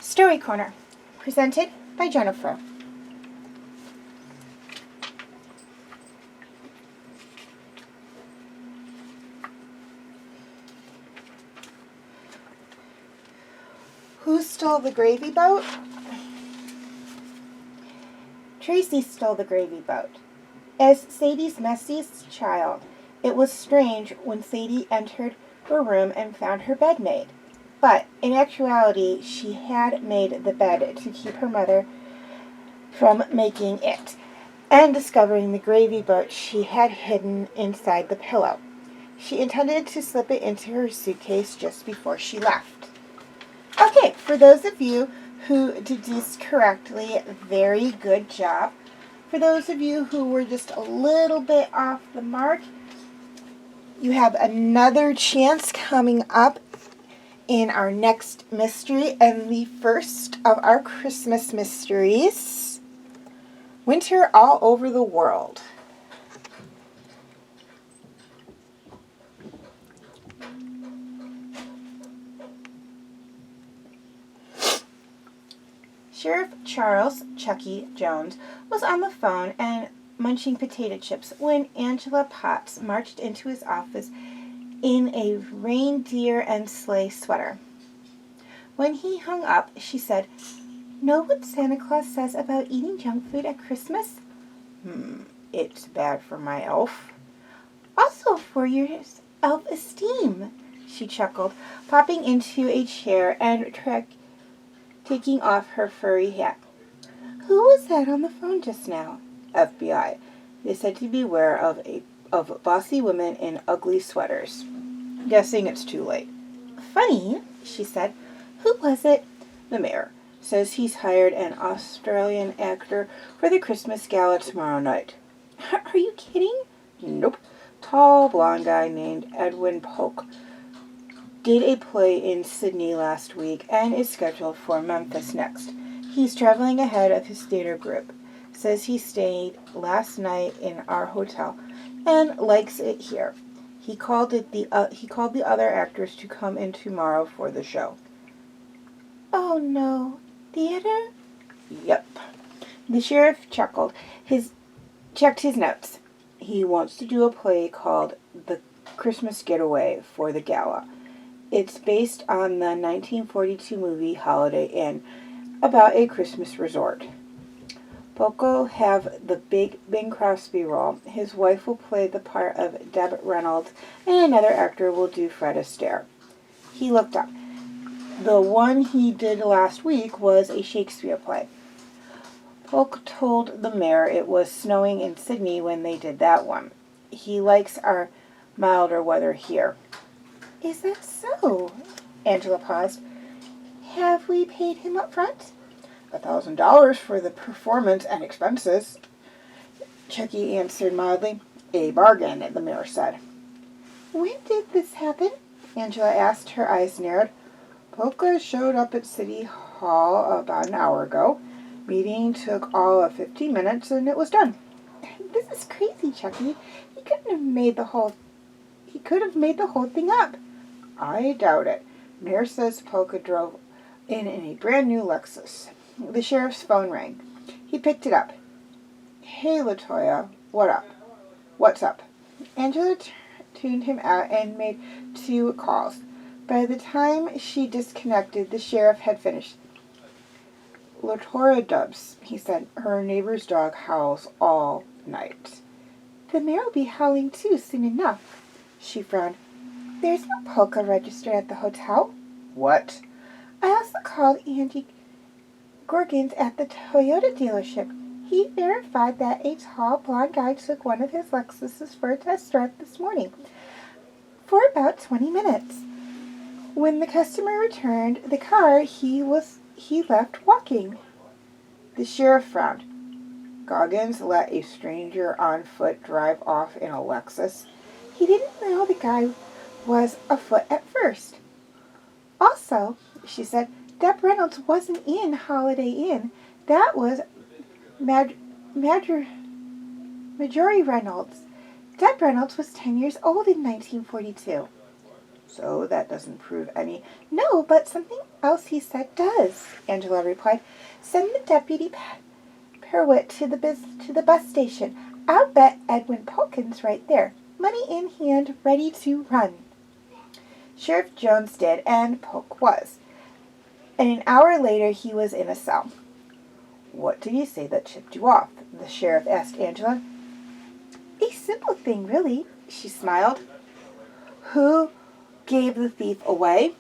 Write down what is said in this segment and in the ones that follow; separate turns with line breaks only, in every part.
Story Corner, presented by Jennifer. Who stole the gravy boat? Tracy stole the gravy boat. As Sadie's messiest child, it was strange when Sadie entered her room and found her bed made. But in actuality, she had made the bed to keep her mother from making it and discovering the gravy boat she had hidden inside the pillow. She intended to slip it into her suitcase just before she left. Okay, for those of you who deduced correctly, very good job. For those of you who were just a little bit off the mark, you have another chance coming up in our next mystery, and the first of our Christmas mysteries, Winter All Over the World. Sheriff Charles Chucky Jones was on the phone and munching potato chips when Angela Potts marched into his office in a reindeer and sleigh sweater. When he hung up, she said, "Know what Santa Claus says about eating junk food at Christmas?" It's bad for my elf. Also for your self-esteem, she chuckled, popping into a chair and taking off her furry hat. Who was that on the phone just now? FBI. They said to beware of bossy women in ugly sweaters. Guessing it's too late. Funny, she said. Who was it? The mayor. Says he's hired an Australian actor for the Christmas gala tomorrow night. Are you kidding? Nope. Tall, blonde guy named Edwin Polk did a play in Sydney last week and is scheduled for Memphis next. He's traveling ahead of his theater group. Says he stayed last night in our hotel and likes it here. He called the other actors to come in tomorrow for the show. Oh no, theater? Yep. The sheriff chuckled. Checked his notes. He wants to do a play called The Christmas Getaway for the gala. It's based on the 1942 movie Holiday Inn, about a Christmas resort. Polk will have the big Bing Crosby role. His wife will play the part of Deb Reynolds, and another actor will do Fred Astaire. He looked up. The one he did last week was a Shakespeare play. Polk told the mayor it was snowing in Sydney when they did that one. He likes our milder weather here. Is that so? Angela paused. Have we paid him up front? $1,000 for the performance and expenses. Chucky answered mildly. A bargain, the mayor said. When did this happen? Angela asked, her eyes narrowed. Polka showed up at City Hall about an hour ago. Meeting took all of 15 minutes and it was done. This is crazy, Chucky. He could have made the whole thing up. I doubt it. Mayor says Polka drove in a brand new Lexus. The sheriff's phone rang. He picked it up. Hey, LaToya, what's up? Angela tuned him out and made 2 calls. By the time she disconnected, the sheriff had finished. LaToya Dubs, he said. Her neighbor's dog howls all night. The mayor will be howling too soon enough. She frowned. There's no Polka registered at the hotel. What? I also called Andy Gorgans at the Toyota dealership. He verified that a tall, blonde guy took one of his Lexuses for a test drive this morning for about 20 minutes. When the customer returned the car, he left walking. The sheriff frowned. Goggins let a stranger on foot drive off in a Lexus. He didn't know the guy was afoot at first. Also, she said, Deb Reynolds wasn't in Holiday Inn. That was Marjorie Reynolds. Deb Reynolds was 10 years old in 1942. So that doesn't prove any. No, but something else he said does, Angela replied. Send the deputy Perwitt to the bus station. I'll bet Edwin Polkin's right there, money in hand, ready to run. Sheriff Jones did, and Polk was. And an hour later he was in a cell. What did he say that tipped you off? The sheriff asked Angela. A simple thing, really, she smiled. Who gave the thief away?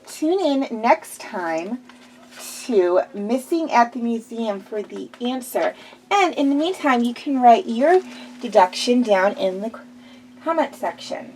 Tune in next time to Missing at the Museum for the answer. And in the meantime, you can write your deduction down in the comment section.